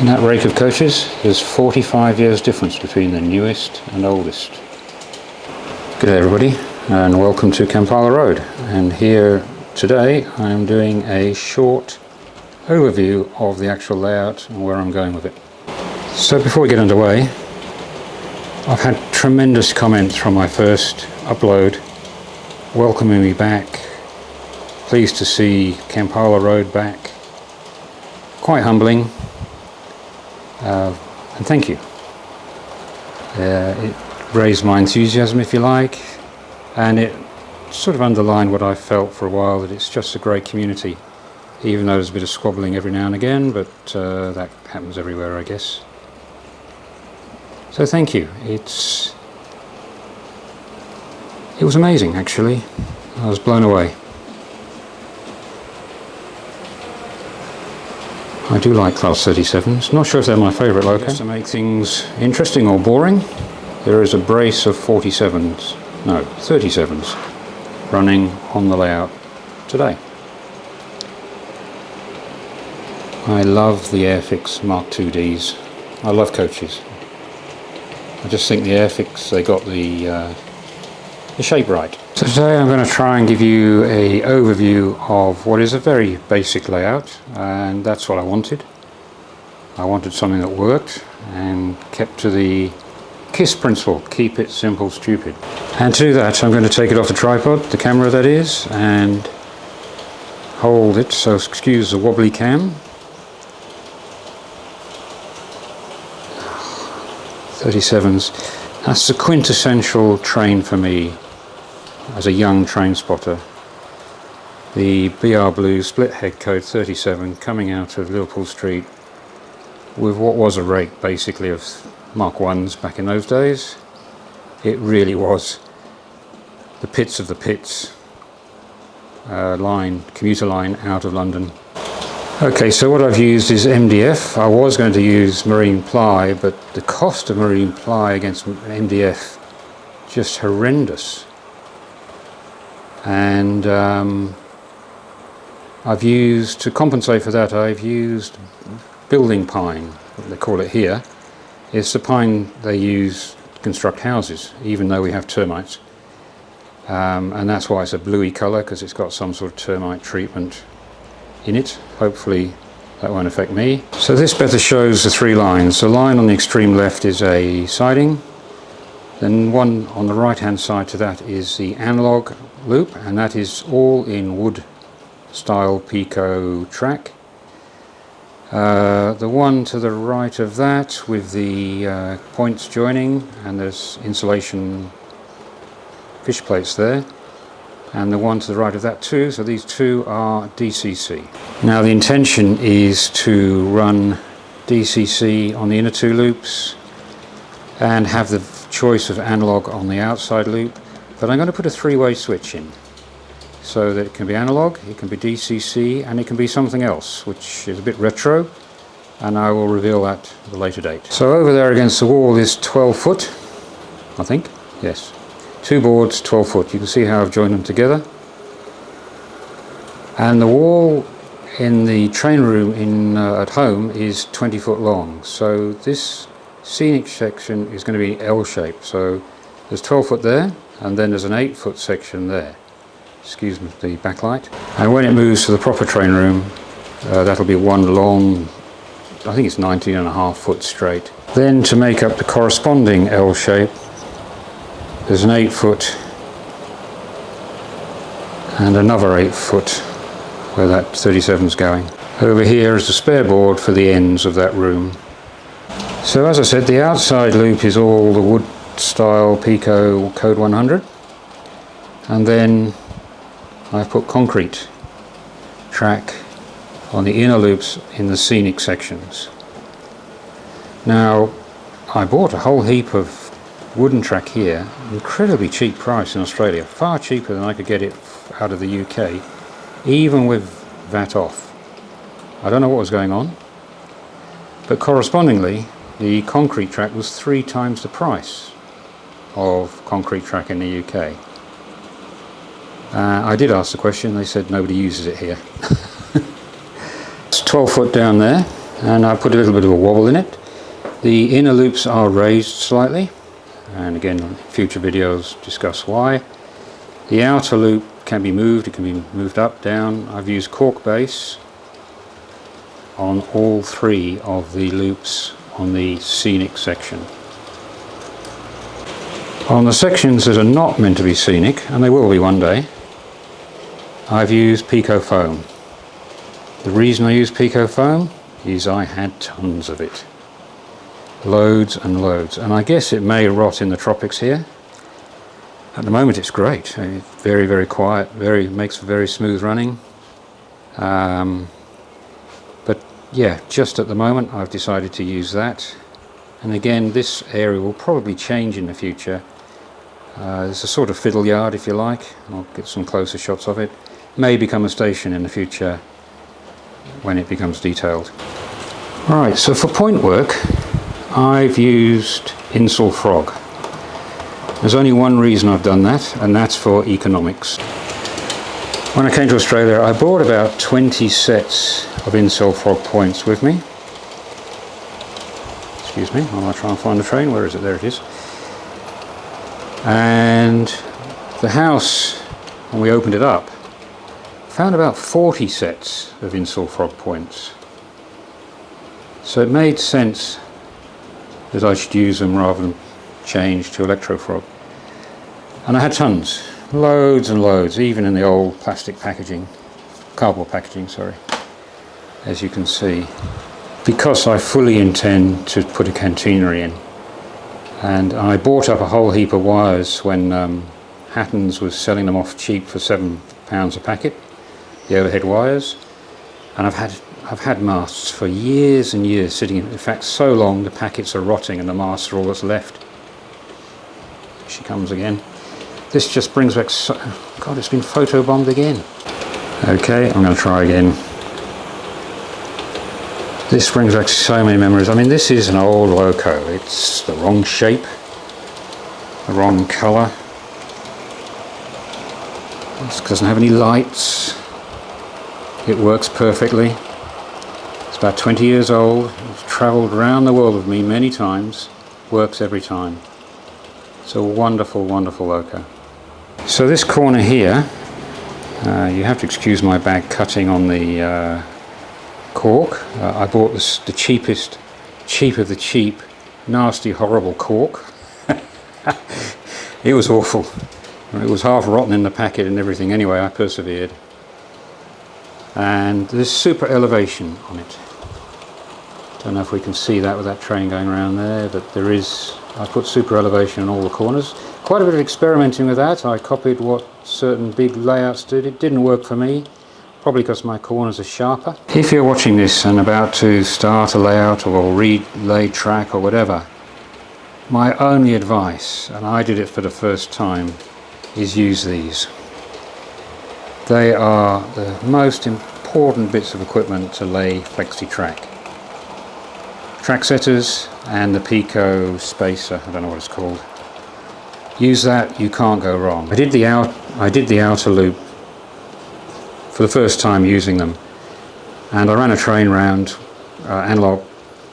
In that rake of coaches, there's 45 years difference between the newest and oldest. Good day everybody, and welcome to Kampala Road. And here today I'm doing a short overview of the actual layout and where I'm going with it. So before we get underway, I've had tremendous comments from my first upload welcoming me back. Pleased to see Kampala Road back. Quite humbling. And thank you. It raised my enthusiasm, if you like, and it sort of underlined what I felt for a while, that it's just a great community, even though there's a bit of squabbling every now and again, but that happens everywhere, I guess. So thank you. It was amazing, actually. I was blown away. I do like Class 37s. Not sure if they're my favourite loco. Just to make things interesting or boring, there is a brace of 37s running on the layout today. I love the Airfix Mark IIDs. I love coaches. I just think the Airfix, they got the shape right. So today I'm going to try and give you an overview of what is a very basic layout, and that's what I wanted. I wanted something that worked and kept to the KISS principle, keep it simple, stupid. And to do that I'm going to take it off the tripod, the camera that is, and hold it, so excuse the wobbly cam. 37s, that's the quintessential train for me as a young train spotter. The BR Blue split head code 37 coming out of Liverpool Street with what was a rake basically of Mark 1s back in those days. It really was the pits of the pits commuter line out of London. Okay, so what I've used is MDF. I was going to use marine ply, but the cost of marine ply against MDF just horrendous. And I've used, to compensate for that, I've used building pine, what they call it here. It's the pine they use to construct houses, even though we have termites. And that's why it's a bluey colour, because it's got some sort of termite treatment in it. Hopefully that won't affect me. So this better shows the three lines. The line on the extreme left is a siding. Then one on the right hand side to that is the analog loop, and that is all in wood style Pico track. The one to the right of that with the points joining, and there's insulation fish plates there, and the one to the right of that too, so these two are DCC. Now the intention is to run DCC on the inner two loops and have the choice of analog on the outside loop, but I'm going to put a three-way switch in so that it can be analog, it can be DCC, and it can be something else which is a bit retro, and I will reveal that at a later date. So over there against the wall is 12 foot, I think, yes. Two boards, 12 foot. You can see how I've joined them together. And the wall in the train room at home is 20 foot long, so this scenic section is going to be L-shaped. So there's 12 foot there, and then there's an 8 foot section there. Excuse me, the backlight. And when it moves to the proper train room, that'll be one long, I think it's 19.5 foot straight. Then to make up the corresponding L shape, there's an 8 foot and another 8 foot where that 37's going. Over here is the spare board for the ends of that room. So as I said, the outside loop is all the wood style Pico code 100, and then I've put concrete track on the inner loops in the scenic sections. Now I bought a whole heap of wooden track here, incredibly cheap price in Australia, far cheaper than I could get it out of the UK, even with VAT off. I don't know what was going on, but correspondingly the concrete track was 3 times the price of concrete track in the UK. I did ask the question, they said nobody uses it here. It's 12 foot down there, and I put a little bit of a wobble in it. The inner loops are raised slightly, and again in future videos discuss why. The outer loop can be moved, it can be moved up, down. I've used cork base on all three of the loops on the scenic section. On the sections that are not meant to be scenic, and they will be one day, I've used Pico foam. The reason I use Pico foam is I had tons of it. Loads and loads. And I guess it may rot in the tropics here. At the moment it's great. It's very, very quiet, makes for very smooth running. But yeah, just at the moment I've decided to use that. And again, this area will probably change in the future. It's a sort of fiddle yard, if you like. I'll get some closer shots of it. May become a station in the future when it becomes detailed. Alright, so for Pointwork I've used Insel Frog. There's only one reason I've done that, and that's for economics. When I came to Australia I brought about 20 sets of Insel Frog points with me. Excuse me, while I try and find the train. Where is it? There it is. And the house, when we opened it up, found about 40 sets of Insel Frog points. So it made sense that I should use them rather than change to Electro Frog. And I had tons, loads and loads, even in the old plastic packaging, cardboard packaging, sorry, as you can see. Because I fully intend to put a cantenary in. And I bought up a whole heap of wires when Hatton's was selling them off cheap for £7 a packet, the overhead wires. And I've had masts for years and years sitting in fact so long the packets are rotting and the masts are all that's left. Here she comes again. This just brings back God, it's been photobombed again. Okay, I'm going to try again. This brings back so many memories. I mean, this is an old loco. It's the wrong shape, the wrong colour. It doesn't have any lights. It works perfectly. It's about 20 years old. It's travelled around the world with me many times. Works every time. It's a wonderful, wonderful loco. So this corner here, you have to excuse my bad cutting on the cork. I bought the cheapest, cheap of the cheap, nasty, horrible cork. It was awful. It was half rotten in the packet and everything. Anyway, I persevered. And there's super elevation on it. Don't know if we can see that with that train going around there, but there is. I put super elevation in all the corners. Quite a bit of experimenting with that. I copied what certain big layouts did. It didn't work for me. Probably because my corners are sharper. If you're watching this and about to start a layout or relay track or whatever, my only advice, and I did it for the first time, is use these. They are the most important bits of equipment to lay flexi track. Track setters and the Pico spacer, I don't know what it's called. Use that, you can't go wrong. I did the outer loop for the first time using them, and I ran a train round analog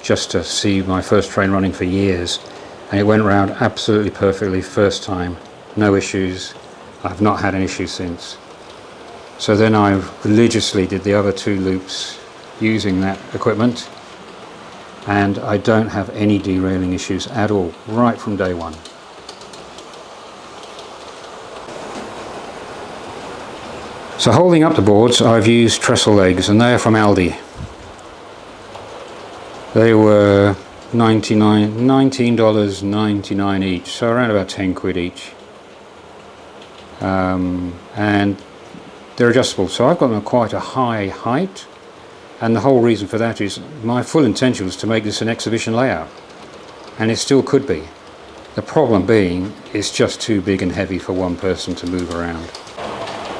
just to see my first train running for years, and it went round absolutely perfectly first time, no issues. I've not had an issue since. So then I religiously did the other two loops using that equipment, and I don't have any derailing issues at all, right from day one. So holding up the boards, I've used trestle legs, and they are from Aldi. They were $19.99 each, so around about 10 quid each. And they're adjustable, so I've got them at quite a high height, and the whole reason for that is my full intention was to make this an exhibition layout, and it still could be. The problem being it's just too big and heavy for one person to move around.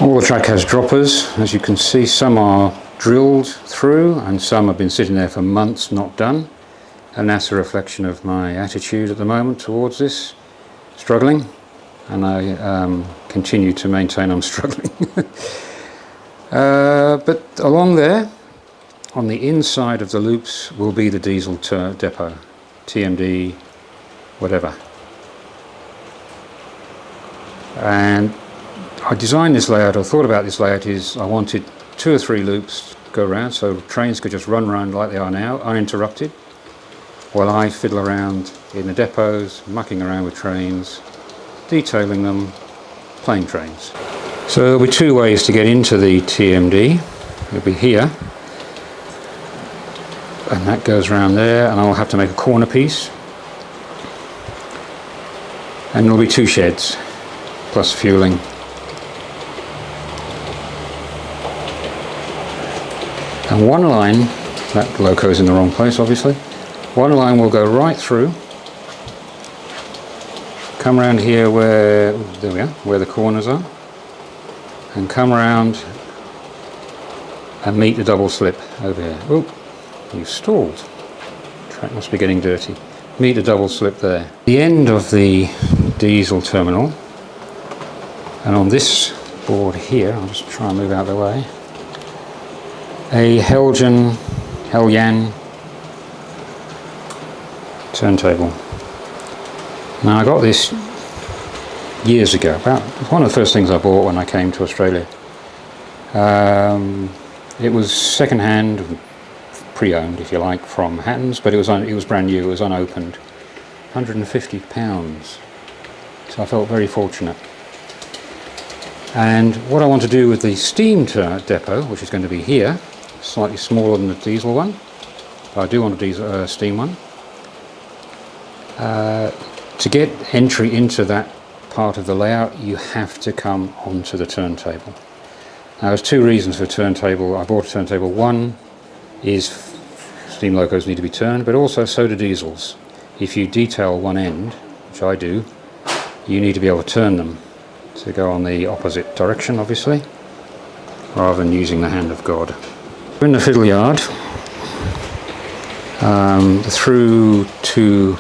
All the track has droppers, as you can see. Some are drilled through and some have been sitting there for months not done, and that's a reflection of my attitude at the moment towards this, struggling, and I continue to maintain I'm struggling. But along there on the inside of the loops will be the diesel depot, TMD, whatever. And I designed this layout, or thought about this layout, is I wanted 2 or 3 loops to go around so trains could just run around like they are now, uninterrupted, while I fiddle around in the depots, mucking around with trains, detailing them, plain trains. So there'll be 2 ways to get into the TMD. It'll be here, and that goes around there, and I'll have to make a corner piece. And there'll be 2 sheds, plus fueling. And one line, that loco's in the wrong place obviously, one line will go right through, come around here where, there we are, where the corners are, and come around and meet the double slip over here. Oh, you've stalled. Track must be getting dirty. Meet the double slip there. The end of the diesel terminal, and on this board here, I'll just try and move out of the way, a Heljan turntable. Now I got this years ago, about one of the first things I bought when I came to Australia. It was second-hand, pre-owned if you like, from Hatton's, but it was brand new, it was unopened. £150. So I felt very fortunate. And what I want to do with the steam depot, which is going to be here, slightly smaller than the diesel one, but I do want a steam one, to get entry into that part of the layout, you have to come onto the turntable. Now there's 2 reasons for a turntable. I bought a turntable. One is steam locos need to be turned, but also so do diesels. If you detail one end, which I do, you need to be able to turn them to go on the opposite direction, obviously, rather than using the hand of God. We're in the fiddle yard. Through 2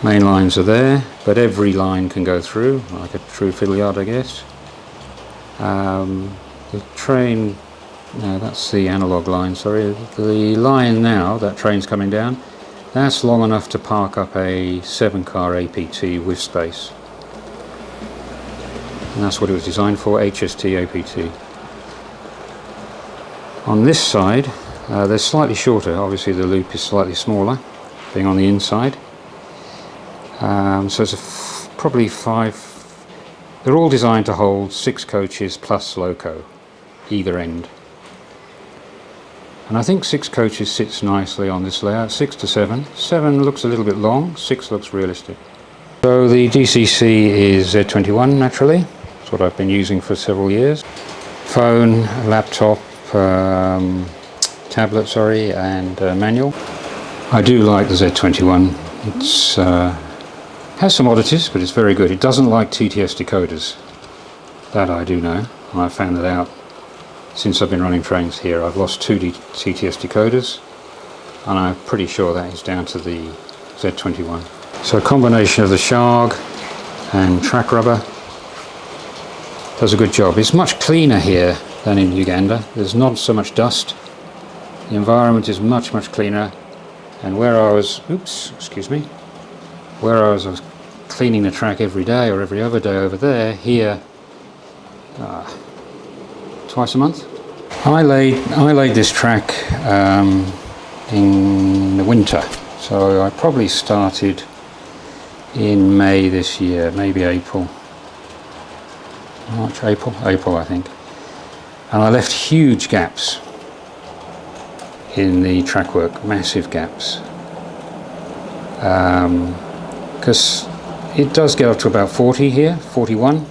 main lines are there, but every line can go through, like a true fiddle yard, I guess. The train, no, that's the analogue line, sorry. The line now, that train's coming down, that's long enough to park up a 7-car APT with space. And that's what it was designed for, HST APT. On this side, they're slightly shorter. Obviously the loop is slightly smaller, being on the inside. So it's probably 5. They're all designed to hold 6 coaches plus loco, either end. And I think 6 coaches sits nicely on this layout, 6 to 7. 7 looks a little bit long, 6 looks realistic. So the DCC is Z21 naturally. That's what I've been using for several years. Phone, laptop, tablet, sorry, and manual. I do like the Z21. It's has some oddities, but it's very good. It doesn't like TTS decoders. That I do know. I've found that out since I've been running trains here. I've lost 2 TTS decoders, and I'm pretty sure that is down to the Z21. So a combination of the Sharg and track rubber does a good job. It's much cleaner here than in Uganda. There's not so much dust. The environment is much, much cleaner. And where I was, where I was cleaning the track every day or every other day over there, here, twice a month. I laid this track in the winter, so I probably started in May this year, maybe April. March, April I think. And I left huge gaps in the track work, massive gaps. Because it does get up to about 40 here, 41.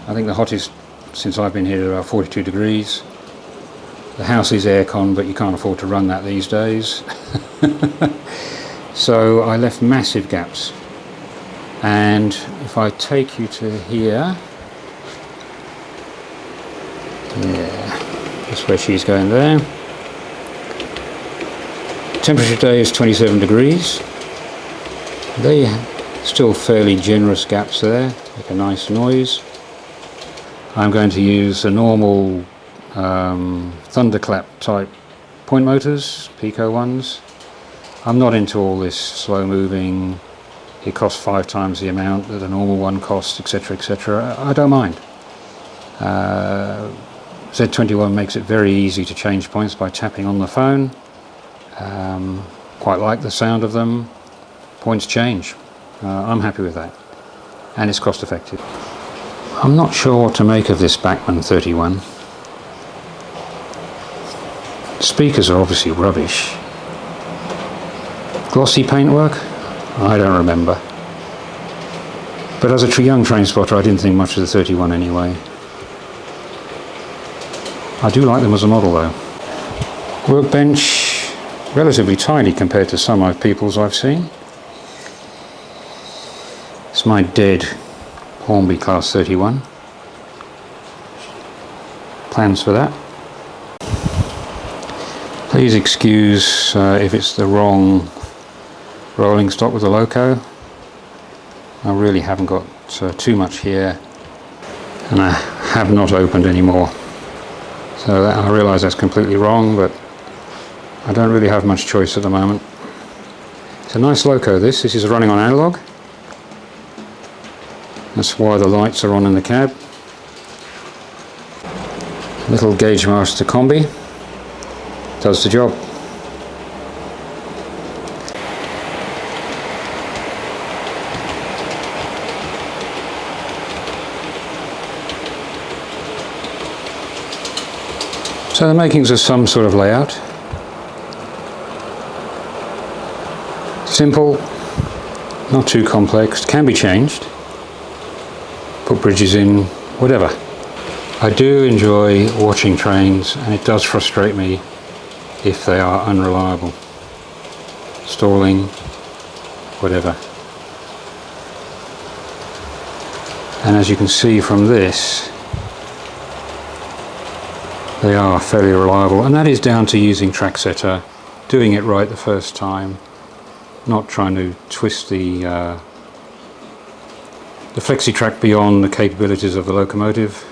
I think the hottest since I've been here is about 42 degrees. The house is aircon, but you can't afford to run that these days. So I left massive gaps. And if I take you to here, yeah, that's where she's going there. Temperature today is 27 degrees. They still fairly generous gaps there, make a nice noise. I'm going to use a normal thunderclap type point motors, Pico ones. I'm not into all this slow moving, it costs 5 times the amount that a normal one costs, etc, etc. I don't mind. Z21 makes it very easy to change points by tapping on the phone. Quite like the sound of them. Points change. I'm happy with that. And it's cost effective. I'm not sure what to make of this Bachmann 31. Speakers are obviously rubbish. Glossy paintwork? I don't remember. But as a young train spotter, I didn't think much of the 31 anyway. I do like them as a model though. Workbench, relatively tiny compared to some people's I've seen. It's my dead Hornby Class 31. Plans for that. Please excuse if it's the wrong rolling stock with the loco. I really haven't got too much here, and I have not opened any more. So I realise that's completely wrong, but I don't really have much choice at the moment. It's a nice loco this. This is running on analog. That's why the lights are on in the cab. Little Gauge Master combi. Does the job. So the makings of some sort of layout. Simple, not too complex, can be changed. Put bridges in, whatever. I do enjoy watching trains, and it does frustrate me if they are unreliable. Stalling, whatever. And as you can see from this, they are fairly reliable, and that is down to using track setter, doing it right the first time, not trying to twist the flexi track beyond the capabilities of the locomotive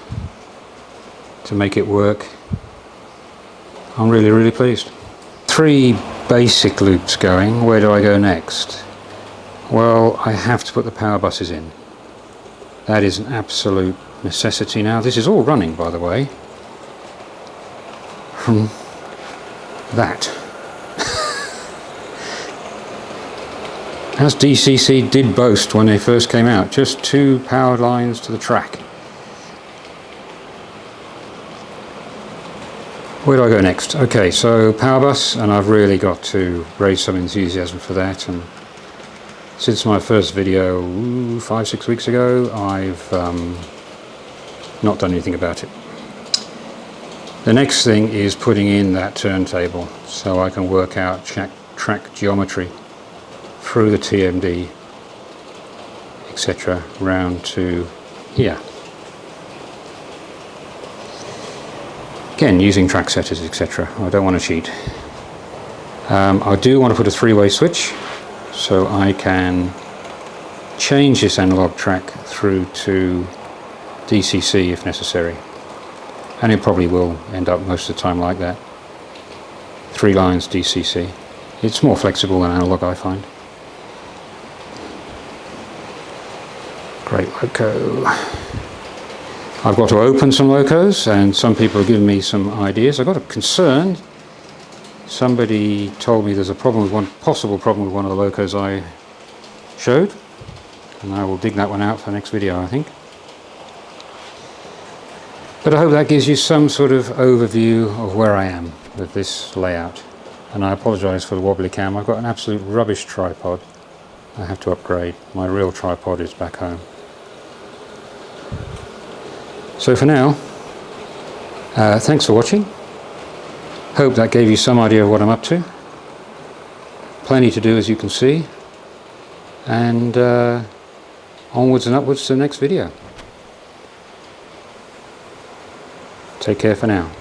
to make it work. I'm really pleased. 3 basic loops going. Where do I go next? Well, I have to put the power buses in. That is an absolute necessity now. This is all running, by the way, from that. As DCC did boast when they first came out, just 2 power lines to the track. Where do I go next? Okay, so power bus, and I've really got to raise some enthusiasm for that. And since my first video 5-6 weeks ago, I've not done anything about it. The next thing is putting in that turntable so I can work out track geometry through the TMD, etc., round to here. Again, using track setters, etc. I don't want to cheat. I do want to put a 3-way switch so I can change this analog track through to DCC if necessary. And it probably will end up most of the time like that. 3 lines DCC. It's more flexible than analog, I find. Great loco. I've got to open some locos, and some people have given me some ideas. I got a concern. Somebody told me there's a problem with possible problem with one of the locos I showed, and I will dig that one out for the next video, I think. But I hope that gives you some sort of overview of where I am with this layout. And I apologise for the wobbly cam. I've got an absolute rubbish tripod. I have to upgrade. My real tripod is back home. So for now, thanks for watching. Hope that gave you some idea of what I'm up to. Plenty to do, as you can see. And onwards and upwards to the next video. Take care for now.